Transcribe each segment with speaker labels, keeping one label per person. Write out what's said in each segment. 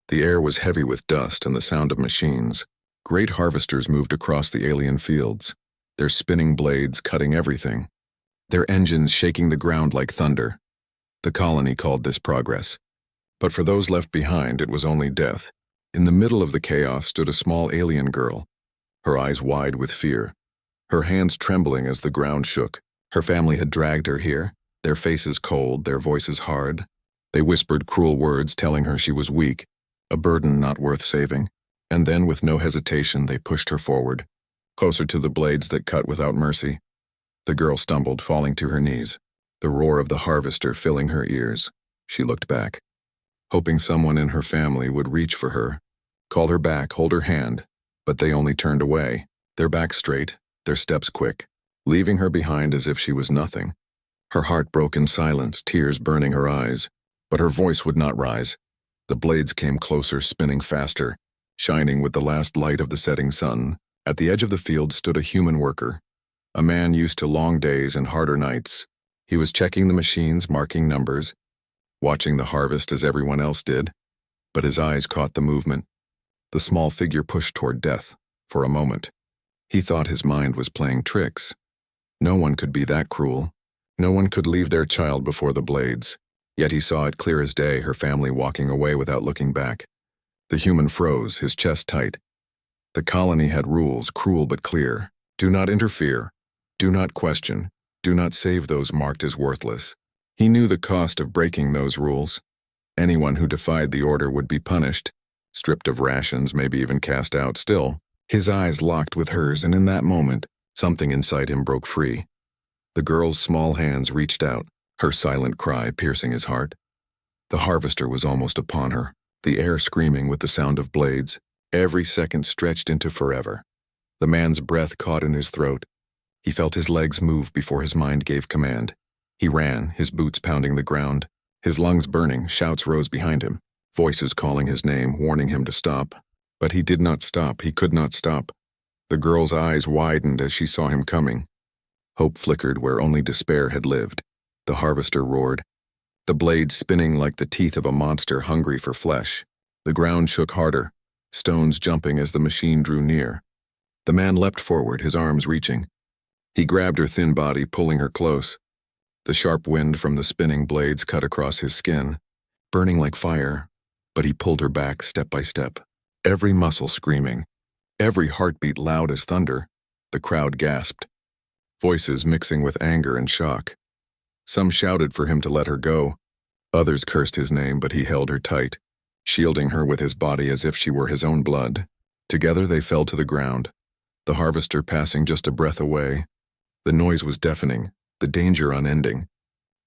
Speaker 1: The air was heavy with dust and the sound of machines. Great harvesters moved across the alien fields, their spinning blades cutting everything, their engines shaking the ground like thunder. The colony called this progress. But for those left behind, it was only death. In the middle of the chaos stood a small alien girl, her eyes wide with fear, her hands trembling as the ground shook. Her family had dragged her here, their faces cold, their voices hard. They whispered cruel words telling her she was weak, a burden not worth saving. And then, with no hesitation, they pushed her forward, closer to the blades that cut without mercy. The girl stumbled, falling to her knees, the roar of the harvester filling her ears. She looked back, hoping someone in her family would reach for her, call her back, hold her hand, but they only turned away, their backs straight, their steps quick, leaving her behind as if she was nothing. Her heart broke in silence, tears burning her eyes, but her voice would not rise. The blades came closer, spinning faster, shining with the last light of the setting sun. At the edge of the field stood a human worker, a man used to long days and harder nights. He was checking the machines, marking numbers, watching the harvest as everyone else did, but his eyes caught the movement. The small figure pushed toward death, for a moment. He thought his mind was playing tricks. No one could be that cruel. No one could leave their child before the blades. Yet he saw it clear as day, her family walking away without looking back. The human froze, his chest tight. The colony had rules, cruel but clear. Do not interfere. Do not question. Do not save those marked as worthless. He knew the cost of breaking those rules. Anyone who defied the order would be punished, stripped of rations, maybe even cast out. Still, his eyes locked with hers, and in that moment, something inside him broke free. The girl's small hands reached out, her silent cry piercing his heart. The harvester was almost upon her, the air screaming with the sound of blades. Every second stretched into forever. The man's breath caught in his throat. He felt his legs move before his mind gave command. He ran, his boots pounding the ground, his lungs burning. Shouts rose behind him, voices calling his name, warning him to stop. But he did not stop, he could not stop. The girl's eyes widened as she saw him coming. Hope flickered where only despair had lived. The harvester roared, the blade spinning like the teeth of a monster hungry for flesh. The ground shook harder, stones jumping as the machine drew near. The man leapt forward, his arms reaching. He grabbed her thin body, pulling her close. The sharp wind from the spinning blades cut across his skin, burning like fire, but he pulled her back step by step, every muscle screaming, every heartbeat loud as thunder. The crowd gasped, voices mixing with anger and shock. Some shouted for him to let her go. Others cursed his name, but he held her tight, shielding her with his body as if she were his own blood. Together they fell to the ground, the harvester passing just a breath away. The noise was deafening, the danger unending.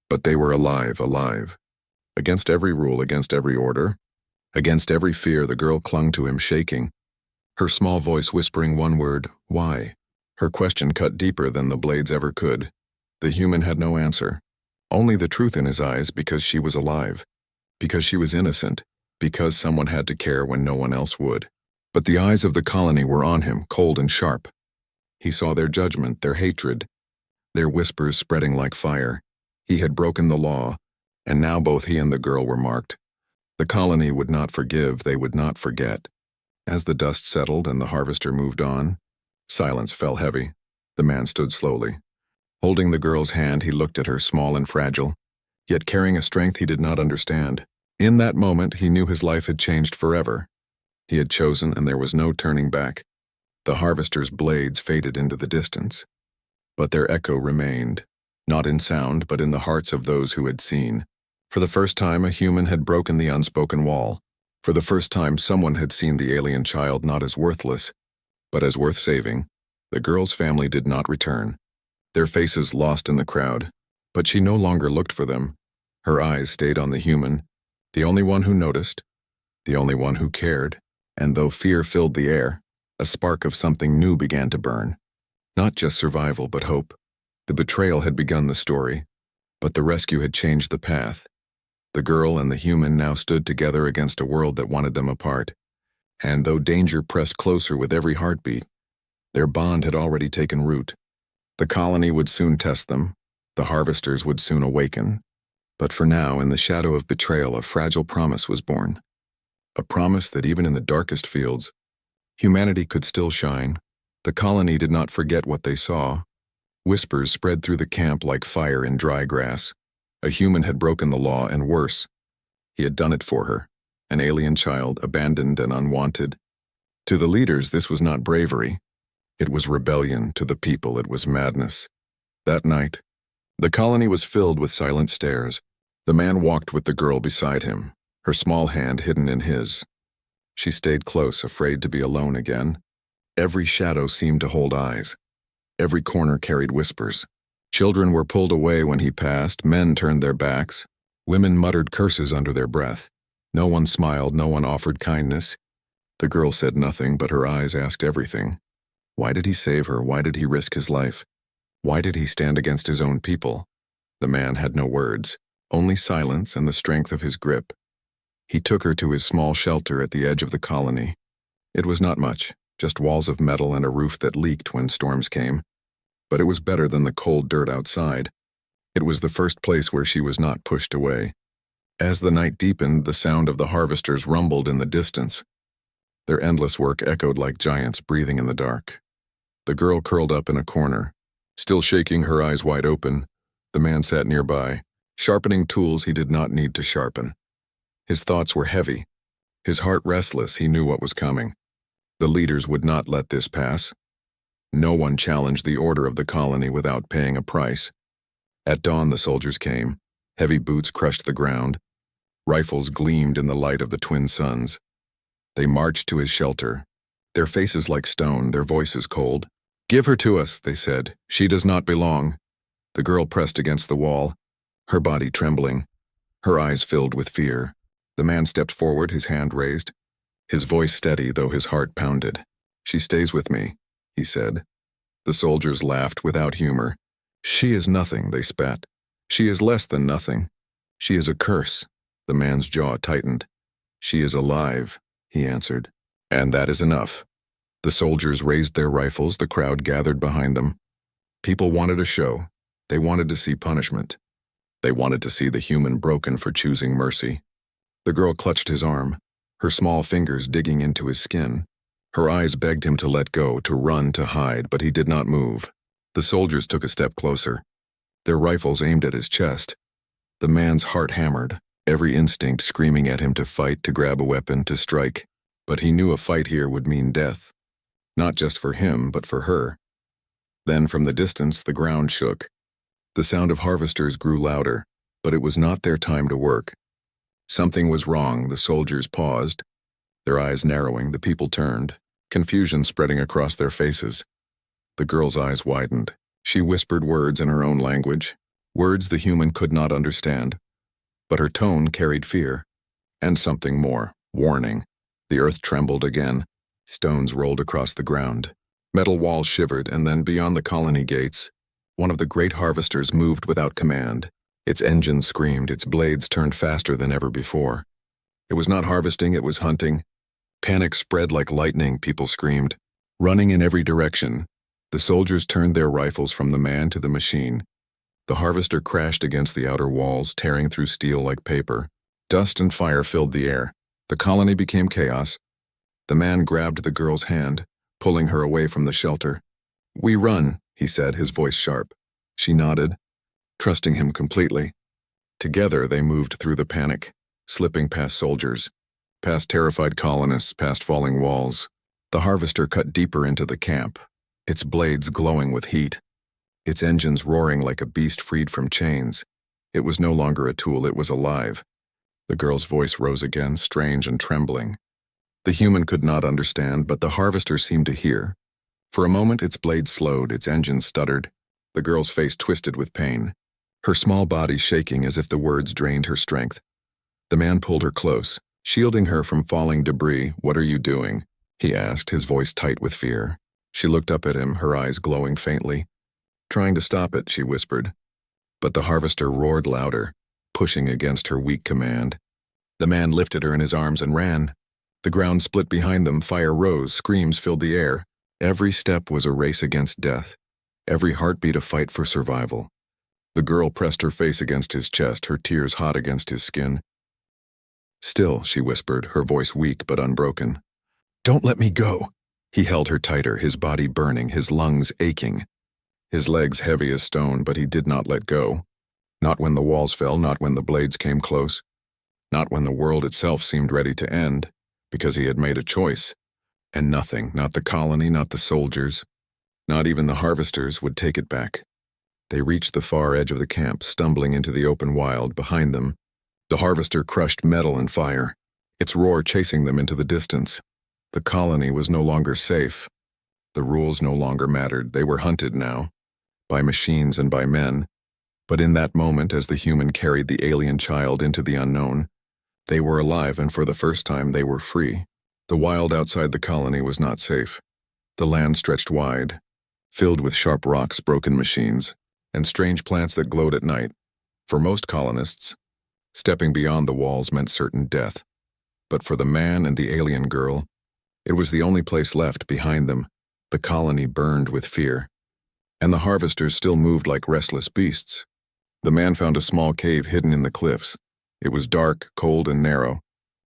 Speaker 1: But they were alive, alive. Against every rule, against every order, against every fear, the girl clung to him, shaking, her small voice whispering one word, why? Her question cut deeper than the blades ever could. The human had no answer, only the truth in his eyes, because she was alive, because she was innocent, because someone had to care when no one else would. But the eyes of the colony were on him, cold and sharp. He saw their judgment, their hatred, their whispers spreading like fire. He had broken the law, and now both he and the girl were marked. The colony would not forgive, they would not forget. As the dust settled and the harvester moved on, silence fell heavy. The man stood slowly. Holding the girl's hand, he looked at her, small and fragile, yet carrying a strength he did not understand. In that moment, he knew his life had changed forever. He had chosen, and there was no turning back. The harvester's blades faded into the distance, but their echo remained, not in sound, but in the hearts of those who had seen. For the first time, a human had broken the unspoken wall. For the first time, someone had seen the alien child not as worthless, but as worth saving. The girl's family did not return, their faces lost in the crowd, but she no longer looked for them. Her eyes stayed on the human, the only one who noticed, the only one who cared. And though fear filled the air, a spark of something new began to burn. Not just survival, but hope. The betrayal had begun the story, but the rescue had changed the path. The girl and the human now stood together against a world that wanted them apart. And though danger pressed closer with every heartbeat, their bond had already taken root. The colony would soon test them, the harvesters would soon awaken. But for now, in the shadow of betrayal, a fragile promise was born. a promise that even in the darkest fields, humanity could still shine. The colony did not forget what they saw. Whispers spread through the camp like fire in dry grass. A human had broken the law, and worse, he had done it for her, an alien child, abandoned and unwanted. To the leaders, this was not bravery. It was rebellion. To the people, it was madness. That night, the colony was filled with silent stares. The man walked with the girl beside him, her small hand hidden in his. She stayed close, afraid to be alone again. Every shadow seemed to hold eyes. Every corner carried whispers. Children were pulled away when he passed, men turned their backs, women muttered curses under their breath. No one smiled, no one offered kindness. The girl said nothing, but her eyes asked everything. Why did he save her? Why did he risk his life? Why did he stand against his own people? The man had no words, only silence and the strength of his grip. He took her to his small shelter at the edge of the colony. It was not much, just walls of metal and a roof that leaked when storms came. But it was better than the cold dirt outside. It was the first place where she was not pushed away. As the night deepened, the sound of the harvesters rumbled in the distance. Their endless work echoed like giants breathing in the dark. The girl curled up in a corner, still shaking, her eyes wide open. The man sat nearby, sharpening tools he did not need to sharpen. His thoughts were heavy, his heart restless. He knew what was coming. The leaders would not let this pass. No one challenged the order of the colony without paying a price. At dawn, the soldiers came. Heavy boots crushed the ground. Rifles gleamed in the light of the twin suns. They marched to his shelter, their faces like stone, their voices cold. "Give her to us," they said. "She does not belong." The girl pressed against the wall, her body trembling, her eyes filled with fear. The man stepped forward, his hand raised, his voice steady though his heart pounded. "She stays with me," he said. The soldiers laughed without humor. "She is nothing," they spat. "She is less than nothing. She is a curse." The man's jaw tightened. "She is alive," he answered. "And that is enough." The soldiers raised their rifles, the crowd gathered behind them. People wanted a show. They wanted to see punishment. They wanted to see the human broken for choosing mercy. The girl clutched his arm, her small fingers digging into his skin. Her eyes begged him to let go, to run, to hide, but he did not move. The soldiers took a step closer, their rifles aimed at his chest. The man's heart hammered, every instinct screaming at him to fight, to grab a weapon, to strike. But he knew a fight here would mean death. Not just for him, but for her. Then from the distance, the ground shook. The sound of harvesters grew louder, but it was not their time to work. Something was wrong. The soldiers paused, their eyes narrowing. The people turned, confusion spreading across their faces. The girl's eyes widened. She whispered words in her own language, words the human could not understand. But her tone carried fear, and something more, warning. The earth trembled again. Stones rolled across the ground. Metal walls shivered, and then beyond the colony gates, one of the great harvesters moved without command. Its engine screamed, its blades turned faster than ever before. It was not harvesting, it was hunting. Panic spread like lightning, people screamed, running in every direction. The soldiers turned their rifles from the man to the machine. The harvester crashed against the outer walls, tearing through steel like paper. Dust and fire filled the air. The colony became chaos. The man grabbed the girl's hand, pulling her away from the shelter. "We run," he said, his voice sharp. She nodded, trusting him completely. Together they moved through the panic, slipping past soldiers, past terrified colonists, past falling walls. The harvester cut deeper into the camp, its blades glowing with heat, its engines roaring like a beast freed from chains. It was no longer a tool, it was alive. The girl's voice rose again, strange and trembling. The human could not understand, but the harvester seemed to hear. For a moment its blades slowed, its engine stuttered. The girl's face twisted with pain, her small body shaking as if the words drained her strength. The man pulled her close, shielding her from falling debris. "What are you doing?" he asked, his voice tight with fear. She looked up at him, her eyes glowing faintly. "Trying to stop it," she whispered. But the harvester roared louder, pushing against her weak command. The man lifted her in his arms and ran. The ground split behind them, fire rose, screams filled the air. Every step was a race against death, every heartbeat a fight for survival. The girl pressed her face against his chest, her tears hot against his skin. Still, she whispered, her voice weak but unbroken. Don't let me go. He held her tighter, his body burning, his lungs aching. His legs heavy as stone, but he did not let go. Not when the walls fell, not when the blades came close. Not when the world itself seemed ready to end, because he had made a choice. And nothing, not the colony, not the soldiers, not even the harvesters, would take it back. They reached the far edge of the camp, stumbling into the open wild behind them. The harvester crushed metal and fire, its roar chasing them into the distance. The colony was no longer safe. The rules no longer mattered. They were hunted now, by machines and by men. But in that moment, as the human carried the alien child into the unknown, they were alive, and for the first time they were free. The wild outside the colony was not safe. The land stretched wide, filled with sharp rocks, broken machines, and strange plants that glowed at night. For most colonists, stepping beyond the walls meant certain death. But for the man and the alien girl, it was the only place left behind them. The colony burned with fear, and the harvesters still moved like restless beasts. The man found a small cave hidden in the cliffs. It was dark, cold, and narrow,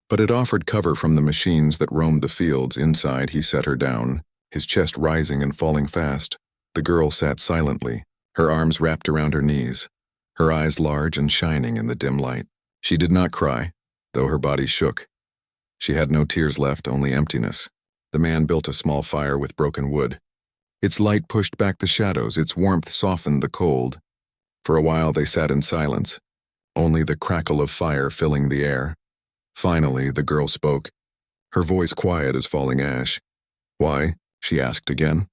Speaker 1: but it offered cover from the machines that roamed the fields. Inside, he set her down, his chest rising and falling fast. The girl sat silently, her arms wrapped around her knees, her eyes large and shining in the dim light. She did not cry, though her body shook. She had no tears left, only emptiness. The man built a small fire with broken wood. Its light pushed back the shadows, its warmth softened the cold. For a while they sat in silence, only the crackle of fire filling the air. Finally, the girl spoke, her voice quiet as falling ash. Why? She asked again,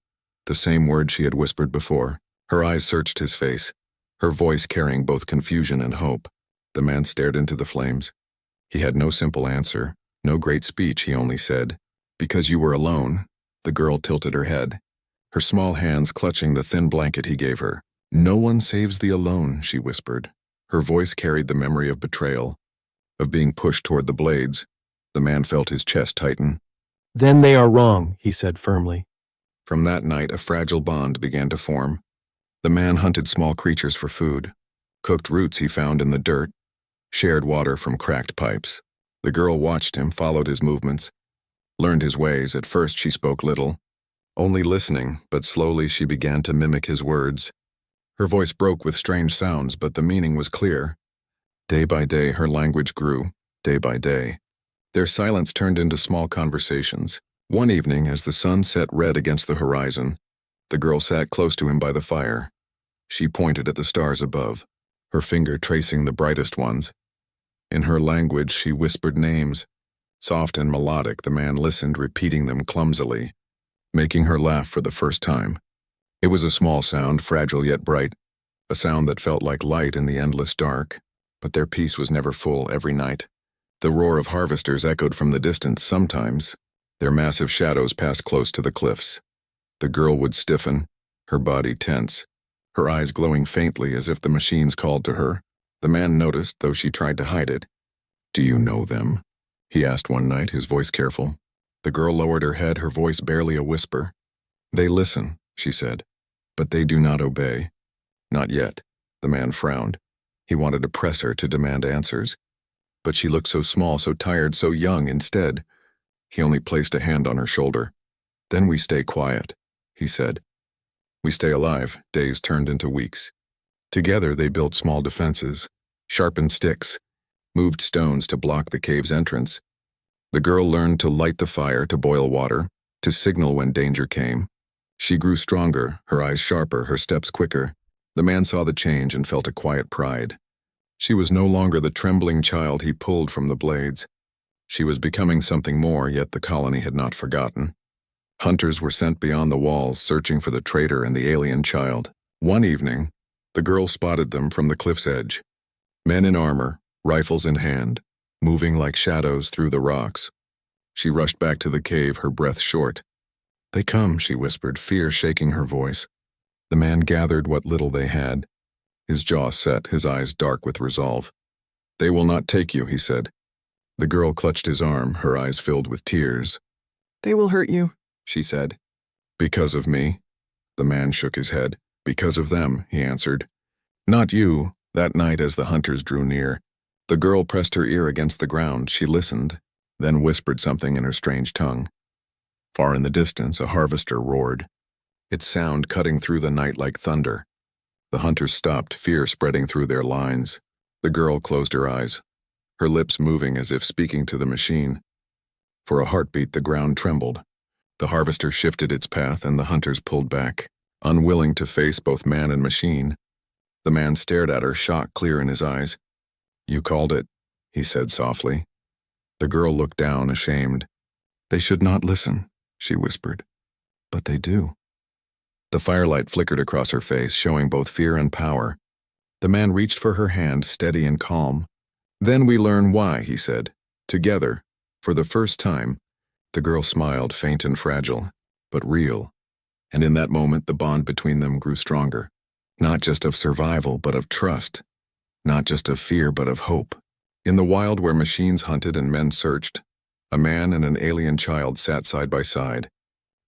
Speaker 1: the same word she had whispered before. Her eyes searched his face, her voice carrying both confusion and hope. The man stared into the flames. He had no simple answer, no great speech. He only said, "Because you were alone." The girl tilted her head, her small hands clutching the thin blanket he gave her. "No one saves the alone," she whispered. Her voice carried the memory of betrayal, of being pushed toward the blades. The man felt his chest tighten.
Speaker 2: "Then they are wrong," he said firmly.
Speaker 1: From that night, a fragile bond began to form. The man hunted small creatures for food, cooked roots he found in the dirt, shared water from cracked pipes. The girl watched him, followed his movements, learned his ways. At first she spoke little, only listening, but slowly she began to mimic his words. Her voice broke with strange sounds, but the meaning was clear. Day by day, her language grew, day by day. Their silence turned into small conversations. One evening, as the sun set red against the horizon, the girl sat close to him by the fire. She pointed at the stars above, her finger tracing the brightest ones. In her language, she whispered names. Soft and melodic, the man listened, repeating them clumsily, making her laugh for the first time. It was a small sound, fragile yet bright, a sound that felt like light in the endless dark. But their peace was never full. Every night, the roar of harvesters echoed from the distance. Sometimes, their massive shadows passed close to the cliffs. The girl would stiffen, her body tense, her eyes glowing faintly as if the machines called to her. The man noticed, though she tried to hide it. "Do you know them?" he asked one night, his voice careful. The girl lowered her head, her voice barely a whisper. "They listen," she said, "but they do not obey." "Not yet." The man frowned. He wanted to press her, to demand answers. But she looked so small, so tired, so young. Instead, he only placed a hand on her shoulder. "Then we stay quiet," he said. "We stay alive." Days turned into weeks. Together they built small defenses, sharpened sticks, moved stones to block the cave's entrance. The girl learned to light the fire, to boil water, to signal when danger came. She grew stronger, her eyes sharper, her steps quicker. The man saw the change and felt a quiet pride. She was no longer the trembling child he pulled from the blades. She was becoming something more, yet the colony had not forgotten. Hunters were sent beyond the walls, searching for the traitor and the alien child. One evening, the girl spotted them from the cliff's edge. Men in armor, rifles in hand, moving like shadows through the rocks. She rushed back to the cave, her breath short. "They come," she whispered, fear shaking her voice. The man gathered what little they had, his jaw set, his eyes dark with resolve. "They will not take you," he said. The girl clutched his arm, her eyes filled with tears. "They will hurt you," she said. "Because of me?" The man shook his head. "Because of them," he answered. "Not you." That night, as the hunters drew near, The girl pressed her ear against the ground. She listened, then whispered something in her strange tongue. Far in the distance, a harvester roared, its sound cutting through the night like thunder. The hunters stopped, fear spreading through their lines. The girl closed her eyes, her lips moving as if speaking to the machine. For a heartbeat, the ground trembled. The harvester shifted its path and the hunters pulled back, unwilling to face both man and machine. The man stared at her, shock clear in his eyes. "You called it," he said softly. The girl looked down, ashamed. "They should not listen," she whispered. "But they do." The firelight flickered across her face, showing both fear and power. The man reached for her hand, steady and calm. "Then we learn why," he said. Together, for the first time. The girl smiled, faint and fragile, but real. And in that moment, the bond between them grew stronger. Not just of survival, but of trust. Not just of fear, but of hope. In the wild where machines hunted and men searched, a man and an alien child sat side by side.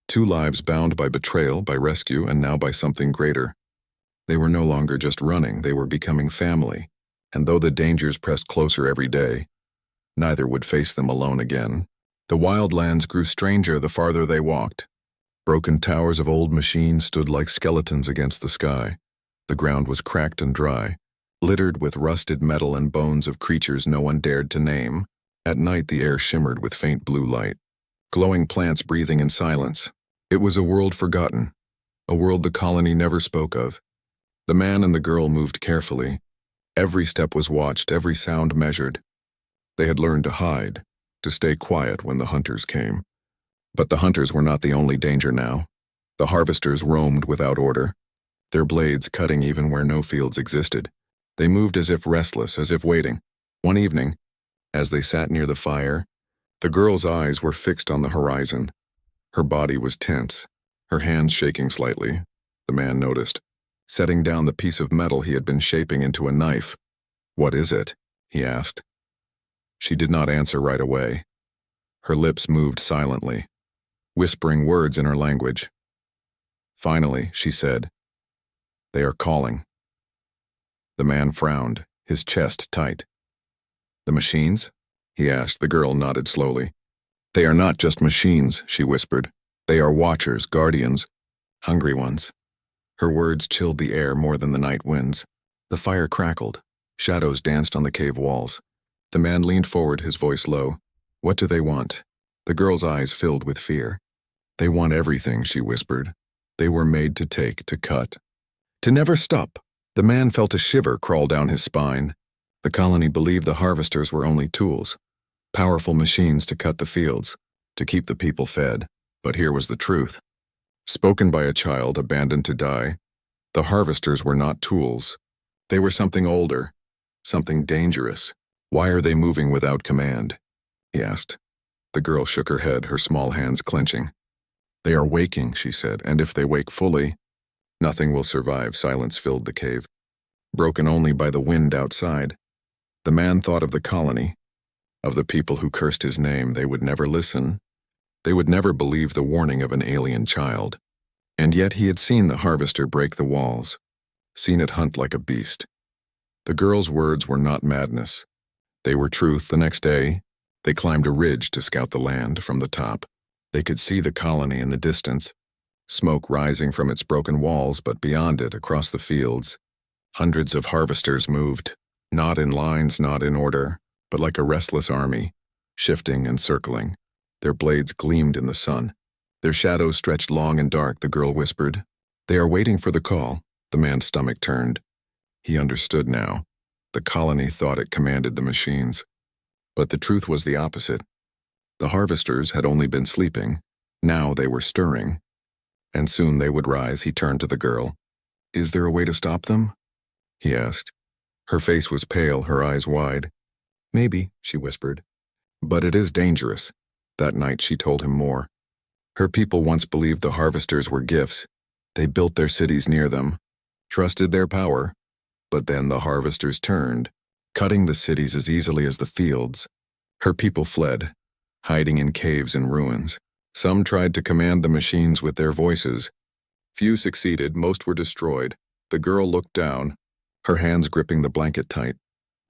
Speaker 1: Two lives bound by betrayal, by rescue, and now by something greater. They were no longer just running, they were becoming family. And though the dangers pressed closer every day, neither would face them alone again. The wild lands grew stranger the farther they walked. Broken towers of old machines stood like skeletons against the sky. The ground was cracked and dry, littered with rusted metal and bones of creatures no one dared to name. At night the air shimmered with faint blue light, glowing plants breathing in silence. It was a world forgotten, a world the colony never spoke of. The man and the girl moved carefully. Every step was watched, every sound measured. They had learned to hide, to stay quiet when the hunters came. But the hunters were not the only danger now. The harvesters roamed without order, their blades cutting even where no fields existed. They moved as if restless, as if waiting. One evening, as they sat near the fire, the girl's eyes were fixed on the horizon. Her body was tense, her hands shaking slightly. The man noticed, setting down the piece of metal he had been shaping into a knife. "What is it?" he asked. She did not answer right away. Her lips moved silently, whispering words in her language. Finally, she said, "They are calling." The man frowned, his chest tight. "The machines?" he asked. The girl nodded slowly. "They are not just machines," she whispered. "They are watchers, guardians, hungry ones." Her words chilled the air more than the night winds. The fire crackled. Shadows danced on the cave walls. The man leaned forward, his voice low. "What do they want?" The girl's eyes filled with fear. "They want everything," she whispered. "They were made to take, to cut, to never stop." The man felt a shiver crawl down his spine. The colony believed the harvesters were only tools, powerful machines to cut the fields, to keep the people fed. But here was the truth. Spoken by a child abandoned to die, the harvesters were not tools. They were something older, something dangerous. "Why are they moving without command?" he asked. The girl shook her head, her small hands clenching. "They are waking," she said, "and if they wake fully, nothing will survive." Silence filled the cave, broken only by the wind outside. The man thought of the colony, of the people who cursed his name. They would never listen. They would never believe the warning of an alien child. And yet he had seen the harvester break the walls, seen it hunt like a beast. The girl's words were not madness. They were truth. The next day, they climbed a ridge to scout the land from the top. They could see the colony in the distance, smoke rising from its broken walls, but beyond it, across the fields, hundreds of harvesters moved, not in lines, not in order, but like a restless army, shifting and circling. Their blades gleamed in the sun. Their shadows stretched long and dark. The girl whispered, "They are waiting for the call." The man's stomach turned. He understood now. The colony thought it commanded the machines. But the truth was the opposite. The harvesters had only been sleeping. Now they were stirring. And soon they would rise. He turned to the girl. "Is there a way to stop them?" he asked. Her face was pale, her eyes wide. "Maybe," she whispered. "But it is dangerous." That night she told him more. Her people once believed the harvesters were gifts. They built their cities near them, trusted their power. But then the harvesters turned, cutting the cities as easily as the fields. Her people fled, hiding in caves and ruins. Some tried to command the machines with their voices. Few succeeded, most were destroyed. The girl looked down, her hands gripping the blanket tight.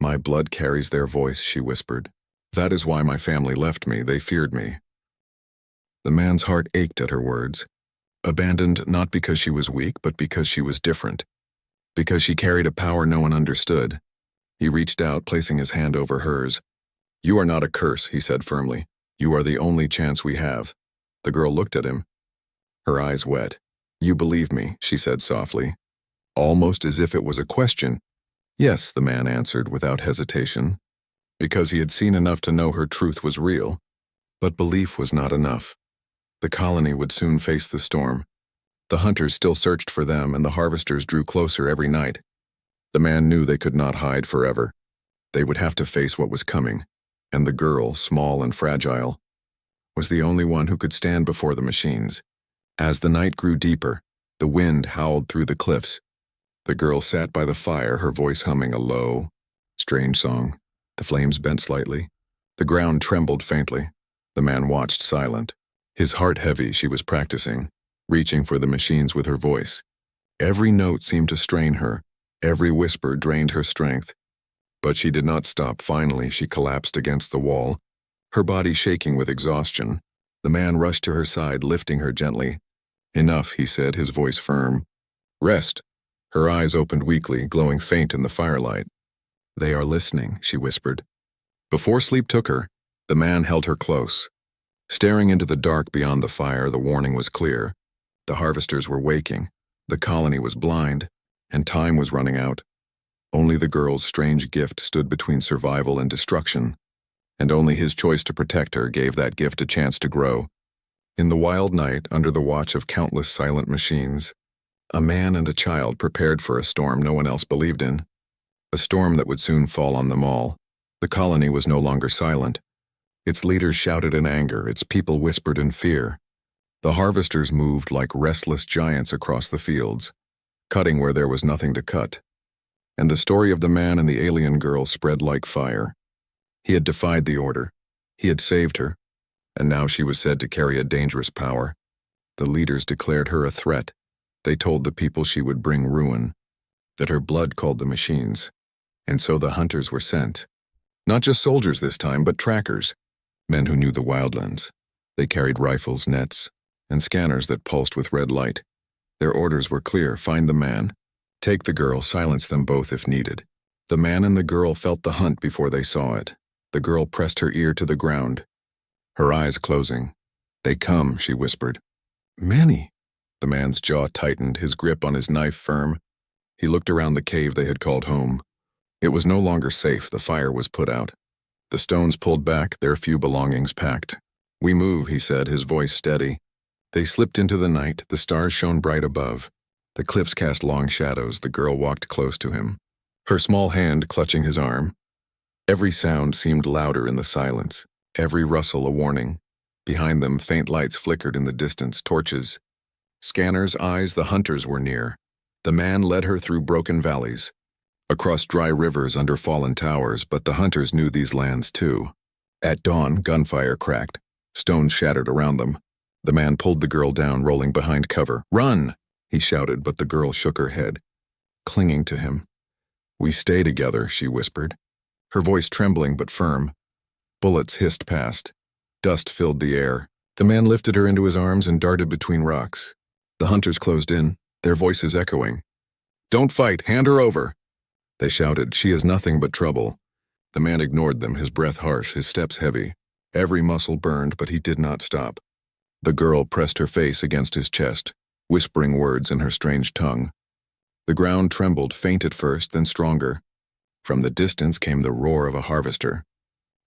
Speaker 1: My blood carries their voice, she whispered. That is why my family left me, they feared me. The man's heart ached at her words. Abandoned not because she was weak, but because she was different. Because she carried a power no one understood. He reached out, placing his hand over hers. You are not a curse, he said firmly. You are the only chance we have. The girl looked at him, her eyes wet. You believe me, she said softly, almost as if it was a question. Yes, the man answered without hesitation, because he had seen enough to know her truth was real. But belief was not enough. The colony would soon face the storm. The hunters still searched for them, and the harvesters drew closer every night. The man knew they could not hide forever. They would have to face what was coming, and the girl, small and fragile, was the only one who could stand before the machines. As the night grew deeper, the wind howled through the cliffs. The girl sat by the fire, her voice humming a low, strange song. The flames bent slightly. The ground trembled faintly. The man watched silent. His heart heavy, she was practicing, reaching for the machines with her voice. Every note seemed to strain her. Every whisper drained her strength. But she did not stop. Finally, she collapsed against the wall, her body shaking with exhaustion. The man rushed to her side, lifting her gently. Enough, he said, his voice firm. Rest. Her eyes opened weakly, glowing faint in the firelight. They are listening, she whispered. Before sleep took her, the man held her close. Staring into the dark beyond the fire, the warning was clear. The harvesters were waking, the colony was blind, and time was running out. Only the girl's strange gift stood between survival and destruction, and only his choice to protect her gave that gift a chance to grow. In the wild night, under the watch of countless silent machines, a man and a child prepared for a storm no one else believed in. A storm that would soon fall on them all. The colony was no longer silent. Its leaders shouted in anger, its people whispered in fear. The harvesters moved like restless giants across the fields, cutting where there was nothing to cut. And the story of the man and the alien girl spread like fire. He had defied the order. He had saved her. And now she was said to carry a dangerous power. The leaders declared her a threat. They told the people she would bring ruin, that her blood called the machines. And so the hunters were sent. Not just soldiers this time, but trackers. Men who knew the wildlands. They carried rifles, nets, and scanners that pulsed with red light. Their orders were clear: find the man, take the girl, silence them both if needed. The man and the girl felt the hunt before they saw it. The girl pressed her ear to the ground, her eyes closing. They come, she whispered. Many. The man's jaw tightened, his grip on his knife firm. He looked around the cave they had called home. It was no longer safe. The fire was put out. The stones pulled back, their few belongings packed. We move, he said, his voice steady. They slipped into the night. The stars shone bright above. The cliffs cast long shadows. The girl walked close to him, her small hand clutching his arm. Every sound seemed louder in the silence, every rustle a warning. Behind them, faint lights flickered in the distance, torches. Scanners' eyes, the hunters were near. The man led her through broken valleys, across dry rivers under fallen towers, but the hunters knew these lands too. At dawn, gunfire cracked. Stones shattered around them. The man pulled the girl down, rolling behind cover. Run! He shouted, but the girl shook her head, clinging to him. We stay together, she whispered, her voice trembling but firm. Bullets hissed past. Dust filled the air. The man lifted her into his arms and darted between rocks. The hunters closed in, their voices echoing. Don't fight, hand her over! They shouted, she is nothing but trouble. The man ignored them, his breath harsh, his steps heavy. Every muscle burned, but he did not stop. The girl pressed her face against his chest, whispering words in her strange tongue. The ground trembled, faint at first, then stronger. From the distance came the roar of a harvester.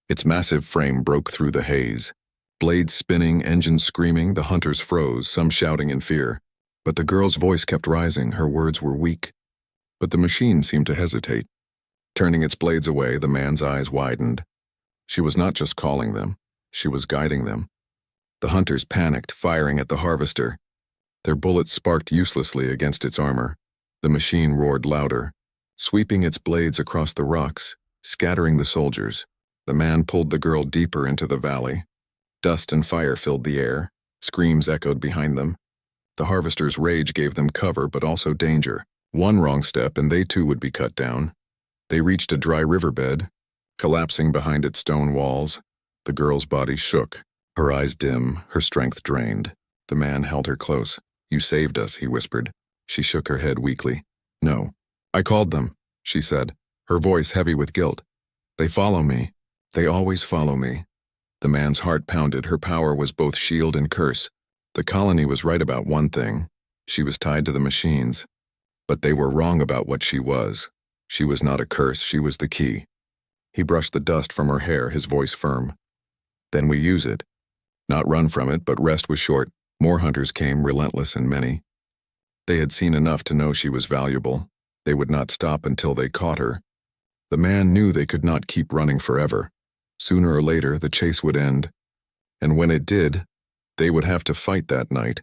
Speaker 1: Its massive frame broke through the haze. Blades spinning, engines screaming, the hunters froze, some shouting in fear. But the girl's voice kept rising, her words were weak. But the machine seemed to hesitate. Turning its blades away, the man's eyes widened. She was not just calling them, she was guiding them. The hunters panicked, firing at the harvester. Their bullets sparked uselessly against its armor. The machine roared louder, sweeping its blades across the rocks, scattering the soldiers. The man pulled the girl deeper into the valley. Dust and fire filled the air. Screams echoed behind them. The harvester's rage gave them cover, but also danger. One wrong step and they too would be cut down. They reached a dry riverbed. Collapsing behind its stone walls, the girl's body shook, her eyes dim, her strength drained. The man held her close. "You saved us," he whispered. She shook her head weakly. "No. I called them," she said, her voice heavy with guilt. "They follow me. They always follow me." The man's heart pounded. Her power was both shield and curse. The colony was right about one thing. She was tied to the machines. But they were wrong about what she was. She was not a curse, she was the key. He brushed the dust from her hair, his voice firm. "Then we use it. Not run from it, but rest was short. More hunters came, relentless and many. They had seen enough to know she was valuable. They would not stop until they caught her. The man knew they could not keep running forever. Sooner or later, the chase would end. And when it did, they would have to fight that night.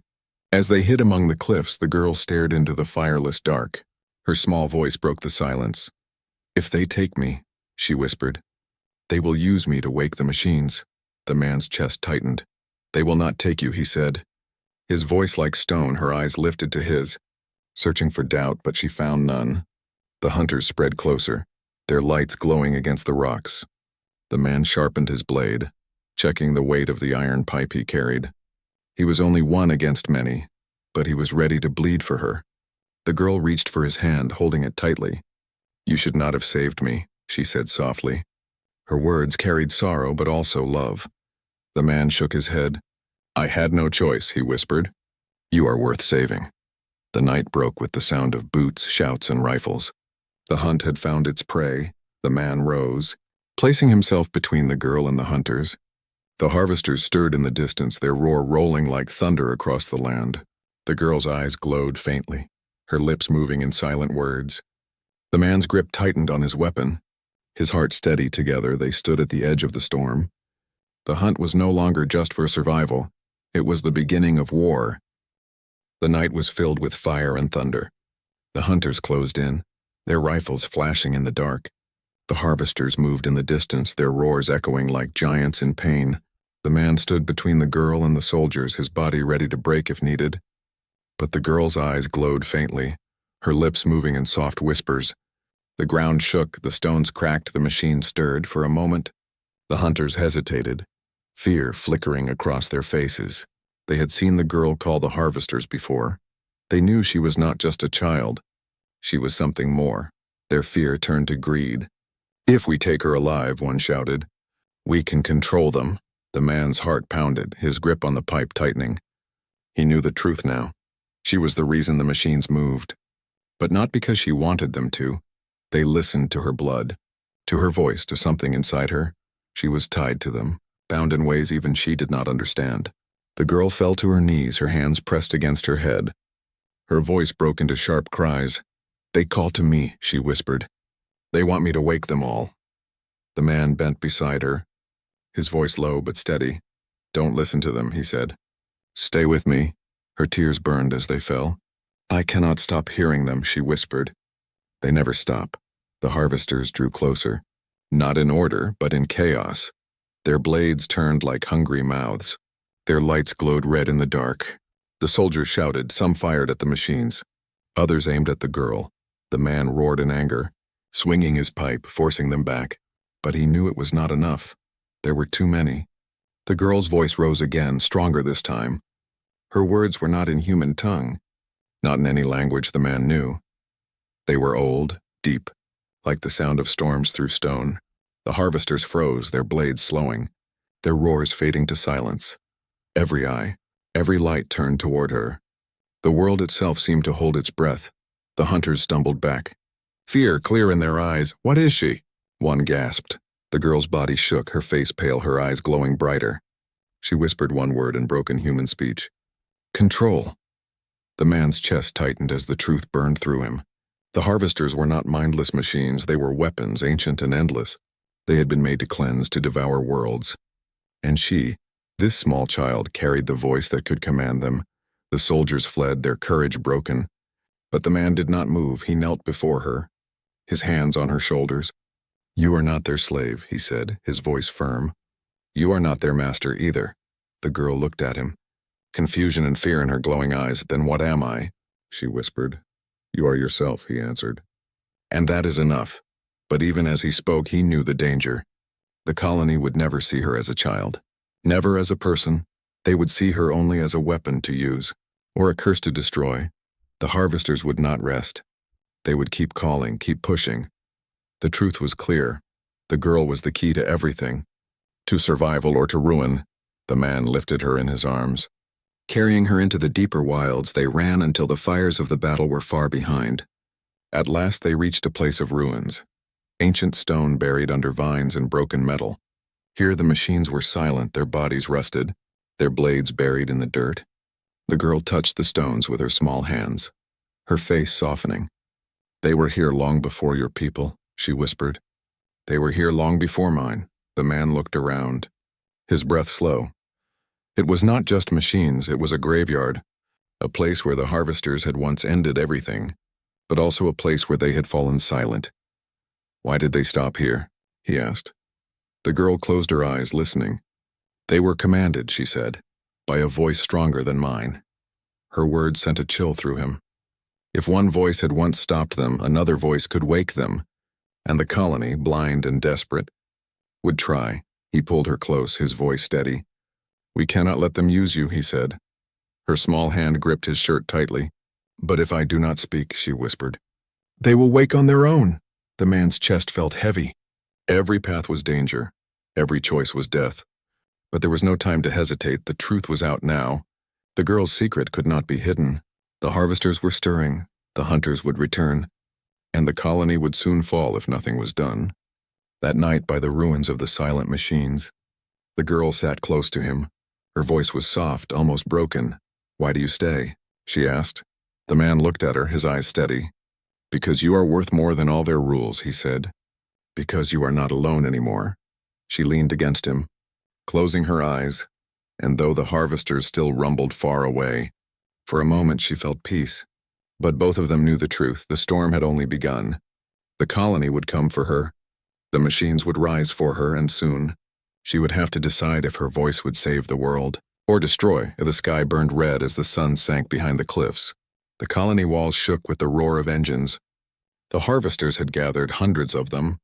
Speaker 1: As they hid among the cliffs, the girl stared into the fireless dark. Her small voice broke the silence. "If they take me," she whispered, "they will use me to wake the machines." The man's chest tightened. "They will not take you," he said. His voice like stone, her eyes lifted to his, searching for doubt, but she found none. The hunters spread closer, their lights glowing against the rocks. The man sharpened his blade, checking the weight of the iron pipe he carried. He was only one against many, but he was ready to bleed for her. The girl reached for his hand, holding it tightly. "You should not have saved me," she said softly. Her words carried sorrow but also love. The man shook his head. "I had no choice," he whispered. "You are worth saving." The night broke with the sound of boots, shouts, and rifles. The hunt had found its prey. The man rose, placing himself between the girl and the hunters. The harvesters stirred in the distance, their roar rolling like thunder across the land. The girl's eyes glowed faintly, her lips moving in silent words. The man's grip tightened on his weapon. His heart steady together, they stood at the edge of the storm. The hunt was no longer just for survival. It was the beginning of war. The night was filled with fire and thunder. The hunters closed in, their rifles flashing in the dark. The harvesters moved in the distance, their roars echoing like giants in pain. The man stood between the girl and the soldiers, his body ready to break if needed. But the girl's eyes glowed faintly, her lips moving in soft whispers. The ground shook, the stones cracked, the machine stirred. For a moment, the hunters hesitated, fear flickering across their faces. They had seen the girl call the harvesters before. They knew she was not just a child. She was something more. Their fear turned to greed. "If we take her alive," one shouted, "we can control them." The man's heart pounded, his grip on the pipe tightening. He knew the truth now. She was the reason the machines moved. But not because she wanted them to. They listened to her blood, to her voice, to something inside her. She was tied to them, bound in ways even she did not understand. The girl fell to her knees, her hands pressed against her head. Her voice broke into sharp cries. "They call to me," she whispered. "They want me to wake them all." The man bent beside her, his voice low but steady. "Don't listen to them," he said. "Stay with me." Her tears burned as they fell. "I cannot stop hearing them," she whispered. They never stop. The harvesters drew closer, not in order, but in chaos. Their blades turned like hungry mouths. Their lights glowed red in the dark. The soldiers shouted, some fired at the machines. Others aimed at the girl. The man roared in anger, swinging his pipe, forcing them back. But he knew it was not enough. There were too many. The girl's voice rose again, stronger this time. Her words were not in human tongue, not in any language the man knew. They were old, deep, like the sound of storms through stone. The harvesters froze, their blades slowing, their roars fading to silence. Every eye, every light turned toward her. The world itself seemed to hold its breath. The hunters stumbled back, fear clear in their eyes. "What is she?" One gasped. The girl's body shook, her face pale, her eyes glowing brighter. She whispered one word in broken human speech. "Control." The man's chest tightened as the truth burned through him. The harvesters were not mindless machines, they were weapons, ancient and endless. They had been made to cleanse, to devour worlds. And she, this small child, carried the voice that could command them. The soldiers fled, their courage broken. But the man did not move, he knelt before her, his hands on her shoulders. "You are not their slave," he said, his voice firm. "You are not their master either." The girl looked at him, confusion and fear in her glowing eyes. "Then what am I?" she whispered. "You are yourself," he answered. "And that is enough." But even as he spoke, he knew the danger. The colony would never see her as a child. Never as a person. They would see her only as a weapon to use, or a curse to destroy. The harvesters would not rest. They would keep calling, keep pushing. The truth was clear. The girl was the key to everything. To survival or to ruin. The man lifted her in his arms. Carrying her into the deeper wilds, they ran until the fires of the battle were far behind. At last they reached a place of ruins. Ancient stone buried under vines and broken metal. Here the machines were silent, their bodies rusted, their blades buried in the dirt. The girl touched the stones with her small hands, her face softening. "They were here long before your people," she whispered. "They were here long before mine." The man looked around, his breath slow. It was not just machines, it was a graveyard, a place where the harvesters had once ended everything, but also a place where they had fallen silent. "Why did they stop here?" he asked. The girl closed her eyes, listening. "They were commanded," she said, "by a voice stronger than mine." Her words sent a chill through him. If one voice had once stopped them, another voice could wake them, and the colony, blind and desperate, would try. He pulled her close, his voice steady. "We cannot let them use you," he said. Her small hand gripped his shirt tightly. "But if I do not speak," she whispered, "they will wake on their own." The man's chest felt heavy. Every path was danger. Every choice was death. But there was no time to hesitate. The truth was out now. The girl's secret could not be hidden. The harvesters were stirring. The hunters would return. And the colony would soon fall if nothing was done. That night, by the ruins of the silent machines, the girl sat close to him. Her voice was soft, almost broken. "Why do you stay?" she asked. The man looked at her, his eyes steady. "Because you are worth more than all their rules," he said. "Because you are not alone anymore." She leaned against him, closing her eyes, and though the harvesters still rumbled far away, for a moment she felt peace. But both of them knew the truth. The storm had only begun. The colony would come for her. The machines would rise for her, and soon. She would have to decide if her voice would save the world, or destroy. The sky burned red as the sun sank behind the cliffs. The colony walls shook with the roar of engines. The harvesters had gathered, hundreds of them,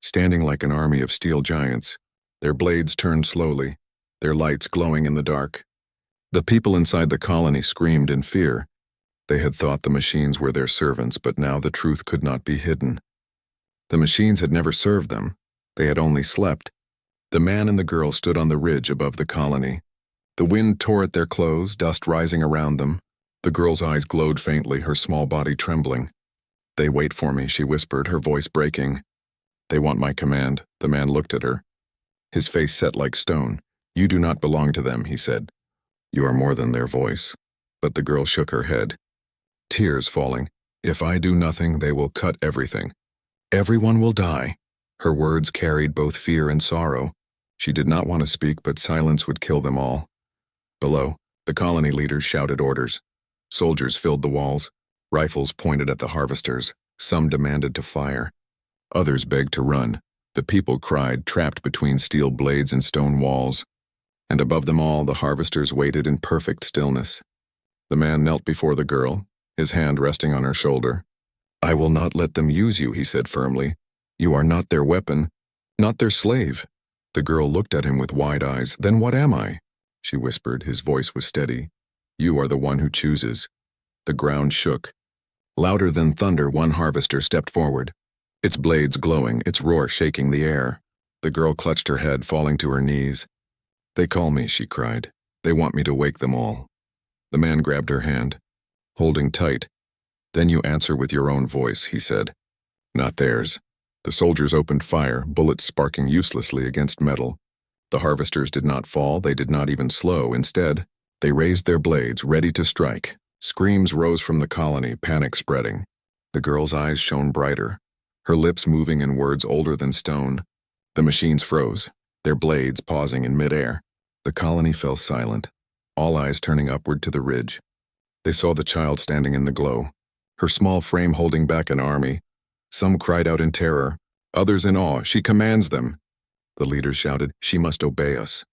Speaker 1: standing like an army of steel giants. Their blades turned slowly, their lights glowing in the dark. The people inside the colony screamed in fear. They had thought the machines were their servants, but now the truth could not be hidden. The machines had never served them. They had only slept. The man and the girl stood on the ridge above the colony. The wind tore at their clothes, dust rising around them. The girl's eyes glowed faintly, her small body trembling. "They wait for me," she whispered, her voice breaking. "They want my command." The man looked at her, his face set like stone. "You do not belong to them," he said. "You are more than their voice." But the girl shook her head, tears falling. "If I do nothing, they will cut everything. Everyone will die." Her words carried both fear and sorrow. She did not want to speak, but silence would kill them all. Below, the colony leaders shouted orders. Soldiers filled the walls. Rifles pointed at the harvesters. Some demanded to fire. Others begged to run. The people cried, trapped between steel blades and stone walls. And above them all, the harvesters waited in perfect stillness. The man knelt before the girl, his hand resting on her shoulder. "I will not let them use you," he said firmly. "You are not their weapon, not their slave." The girl looked at him with wide eyes. "Then what am I?" she whispered. His voice was steady. "You are the one who chooses." The ground shook. Louder than thunder, one harvester stepped forward, its blades glowing, its roar shaking the air. The girl clutched her head, falling to her knees. "They call me," she cried. "They want me to wake them all." The man grabbed her hand, holding tight. "Then you answer with your own voice," he said. "Not theirs." The soldiers opened fire, bullets sparking uselessly against metal. The harvesters did not fall, they did not even slow. Instead, they raised their blades, ready to strike. Screams rose from the colony, panic spreading. The girl's eyes shone brighter, her lips moving in words older than stone. The machines froze, their blades pausing in midair. The colony fell silent, all eyes turning upward to the ridge. They saw the child standing in the glow, her small frame holding back an army. Some cried out in terror, others in awe. "She commands them." The leaders shouted, "She must obey us."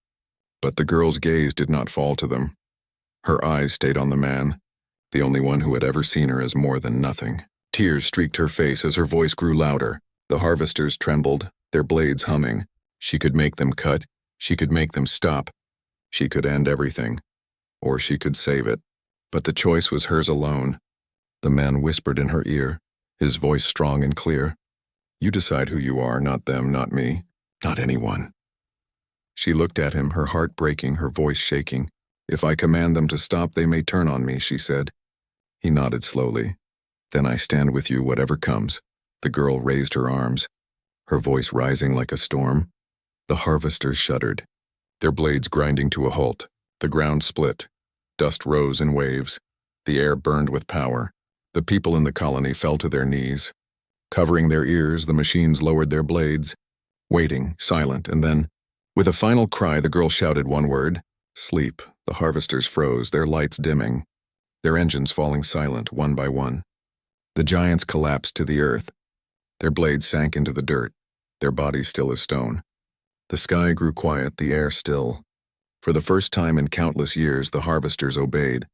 Speaker 1: But the girl's gaze did not fall to them. Her eyes stayed on the man, the only one who had ever seen her as more than nothing. Tears streaked her face as her voice grew louder. The harvesters trembled, their blades humming. She could make them cut, she could make them stop. She could end everything, or she could save it. But the choice was hers alone. The man whispered in her ear, his voice strong and clear. You decide who you are, not them, not me, not anyone. She looked at him, her heart breaking, her voice shaking. If I command them to stop, they may turn on me, she said. He nodded slowly. Then I stand with you, whatever comes. The girl raised her arms, her voice rising like a storm. The harvesters shuddered, their blades grinding to a halt. The ground split. Dust rose in waves. The air burned with power. The people in the colony fell to their knees. Covering their ears, the machines lowered their blades, waiting, silent, and then, with a final cry, the girl shouted one word, sleep. The harvesters froze, their lights dimming, their engines falling silent one by one. The giants collapsed to the earth. Their blades sank into the dirt, their bodies still as stone. The sky grew quiet, the air still. For the first time in countless years, the harvesters obeyed.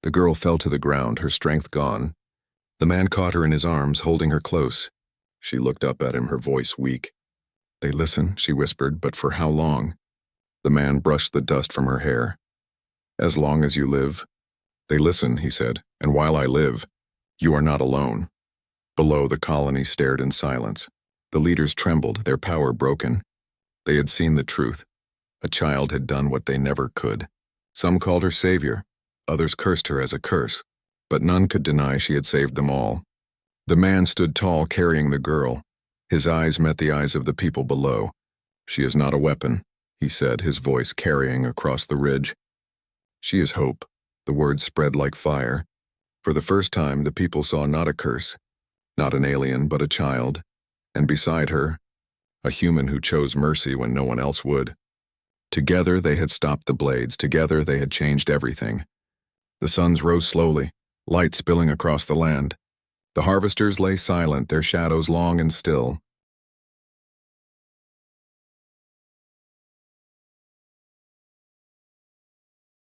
Speaker 1: The girl fell to the ground, her strength gone. The man caught her in his arms, holding her close. She looked up at him, her voice weak. They listen, she whispered, but for how long? The man brushed the dust from her hair. As long as you live. They listen, he said, and while I live, you are not alone. Below, the colony stared in silence. The leaders trembled, their power broken. They had seen the truth. A child had done what they never could. Some called her savior, others cursed her as a curse, but none could deny she had saved them all. The man stood tall, carrying the girl. His eyes met the eyes of the people below. She is not a weapon, he said, his voice carrying across the ridge. She is hope. The words spread like fire. For the first time, the people saw not a curse, not an alien, but a child, and beside her, a human who chose mercy when no one else would. Together they had stopped the blades, together they had changed everything. The suns rose slowly, light spilling across the land. The harvesters lay silent, their shadows long and still.